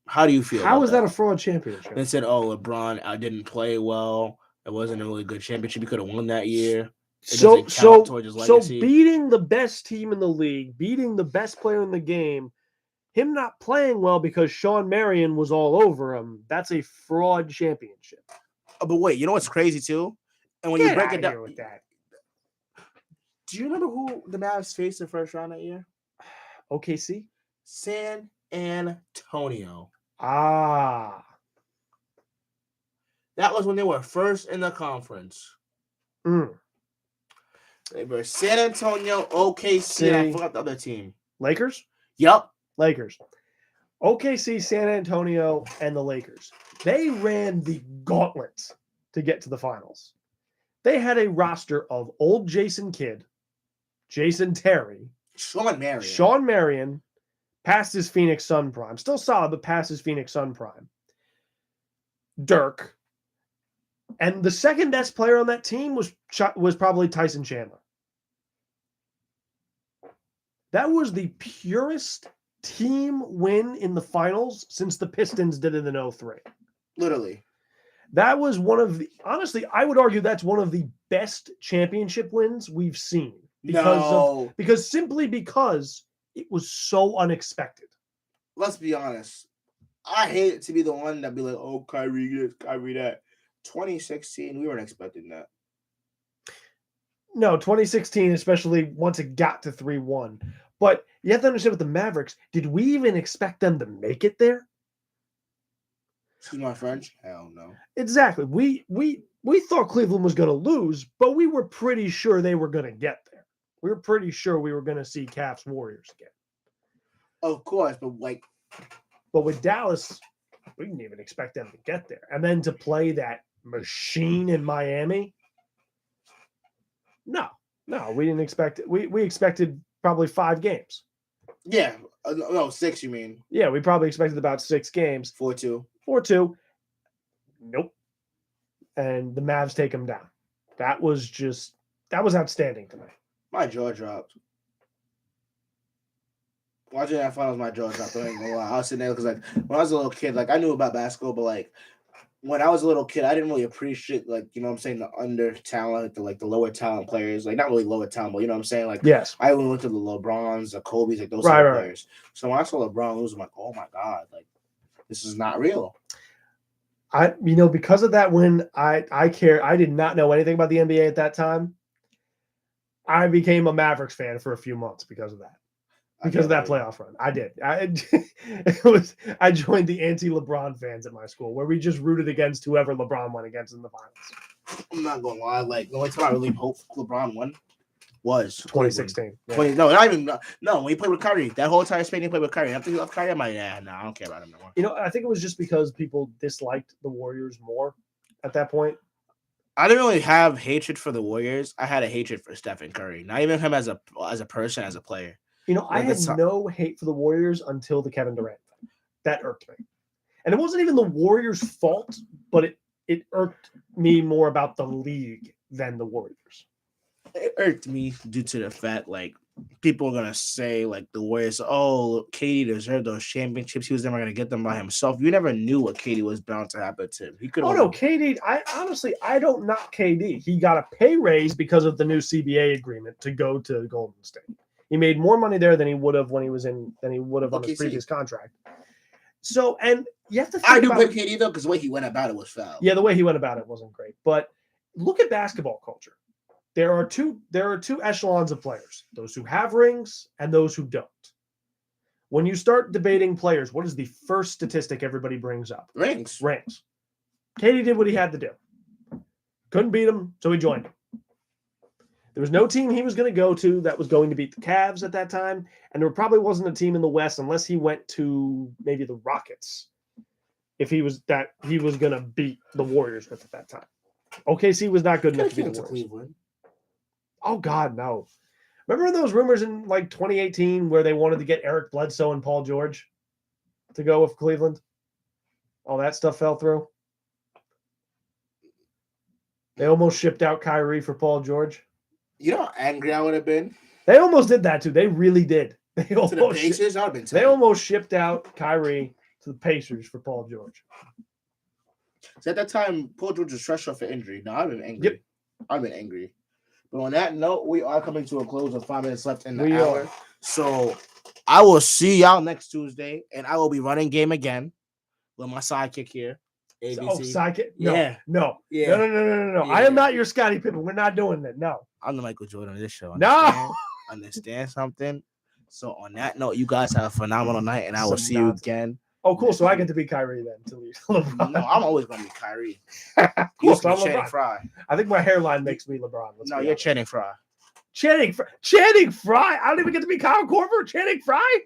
How do you feel? How was that a fraud championship? They said, "Oh, LeBron didn't play well. It wasn't a really good championship. He could have won that year." So beating the best team in the league, beating the best player in the game, him not playing well because Sean Marion was all over him. That's a fraud championship. But wait, you know what's crazy too? And when you break it down with that. Do you remember who the Mavs faced in the first round that year? OKC? San Antonio. Ah. That was when they were first in the conference. They were San Antonio, OKC, and I forgot the other team. Lakers? Yep. Lakers. OKC, San Antonio, and the Lakers. They ran the gauntlet to get to the finals. They had a roster of old Jason Kidd, Jason Terry, Sean Marion, past his Phoenix Sun prime. Still solid, but past his Phoenix Sun prime. Dirk. And the second best player on that team was probably Tyson Chandler. That was the purest team win in the finals since the Pistons did it in 2003. Literally. That was honestly, I would argue that's one of the best championship wins we've seen. Because it was so unexpected. Let's be honest. I hate it to be the one that be like, oh, Kyrie this, Kyrie that. 2016, we weren't expecting that. No, 2016, especially once it got to 3-1. But you have to understand with the Mavericks, did we even expect them to make it there? Excuse my French? Hell no. Exactly. We thought Cleveland was going to lose, but we were pretty sure they were going to get there. We were pretty sure we were going to see Cavs Warriors again. Of course, but with Dallas, we didn't even expect them to get there. And then to play that machine in Miami, no, we didn't expect it. We expected probably 5 games. Yeah. No, 6, you mean? Yeah, we probably expected about 6 games. 4-2. Nope. And the Mavs take them down. That was outstanding to me. My jaw dropped. Watching that finals, my jaw dropped. I ain't gonna lie. I was sitting there because, when I was a little kid, I knew about basketball, but when I was a little kid, I didn't really appreciate, the under talent, the lower talent players. Not really lower talent, but you know what I'm saying? Yes. I only looked at the LeBrons, the Kobe's, those type of players. So when I saw LeBron lose, I'm like, oh my God, this is not real. Because of that win, I did not know anything about the NBA at that time. I became a Mavericks fan for a few months because of that. Because of that playoff run. I did. I joined the anti-LeBron fans at my school where we just rooted against whoever LeBron went against in the finals. I'm not going to lie. The only time I really hoped LeBron won was 2016. Yeah. When he played with Kyrie. That whole entire span he played with Kyrie. After he left Kyrie, I'm like, I don't care about him no more. I think it was just because people disliked the Warriors more at that point. I didn't really have hatred for the Warriors. I had a hatred for Stephen Curry. Not even him as a person, as a player. You know, I had no hate for the Warriors until the Kevin Durant thing. That irked me. And it wasn't even the Warriors' fault, but it irked me more about the league than the Warriors. It irked me due to the fact, like, people are gonna say, like, the Warriors, oh, KD deserved those championships. He was never gonna get them by himself. You never knew what KD was bound to happen to him. He could. Oh no, KD. I don't knock KD. He got a pay raise because of the new CBA agreement to go to Golden State. He made more money there than he would have on his previous contract. So, and you have to think I do blame KD though, because the way he went about it was foul. Yeah, the way he went about it wasn't great. But look at basketball culture. There are two echelons of players: those who have rings and those who don't. When you start debating players, what is the first statistic everybody brings up? Rings. KD did what he had to do. Couldn't beat him, so he joined him. There was no team he was going to go to that was going to beat the Cavs at that time, and there probably wasn't a team in the West unless he went to maybe the Rockets if he was going to beat the Warriors with at that time. OKC was not good enough to beat the Warriors. Cleveland. Oh, God, no. Remember those rumors in, like, 2018 where they wanted to get Eric Bledsoe and Paul George to go with Cleveland? All that stuff fell through. They almost shipped out Kyrie for Paul George. You know how angry I would have been? They almost did that, too. They really did. They almost shipped out Kyrie to the Pacers for Paul George. So at that time, Paul George was fresh off an injury. No, I've been angry. Yep. I've been angry. But on that note, we are coming to a close with 5 minutes left in the hour. So I will see y'all next Tuesday, and I will be running game again with my sidekick here. ABC. Oh, sidekick? No. Yeah. No. Yeah. No. Yeah. I am not your Scottie Pippen. We're not doing that. No. I'm the Michael Jordan of this show. No. Understand something? So on that note, you guys have a phenomenal night, and I will see you again. Oh, cool. So I get to be Kyrie then to leave LeBron. No, I'm always going to be Kyrie. Cool. So I'm LeBron. Fry. I think my hairline makes me LeBron. No, you're Channing Frye. Channing Frye? I don't even get to be Kyle Korver. Channing Frye?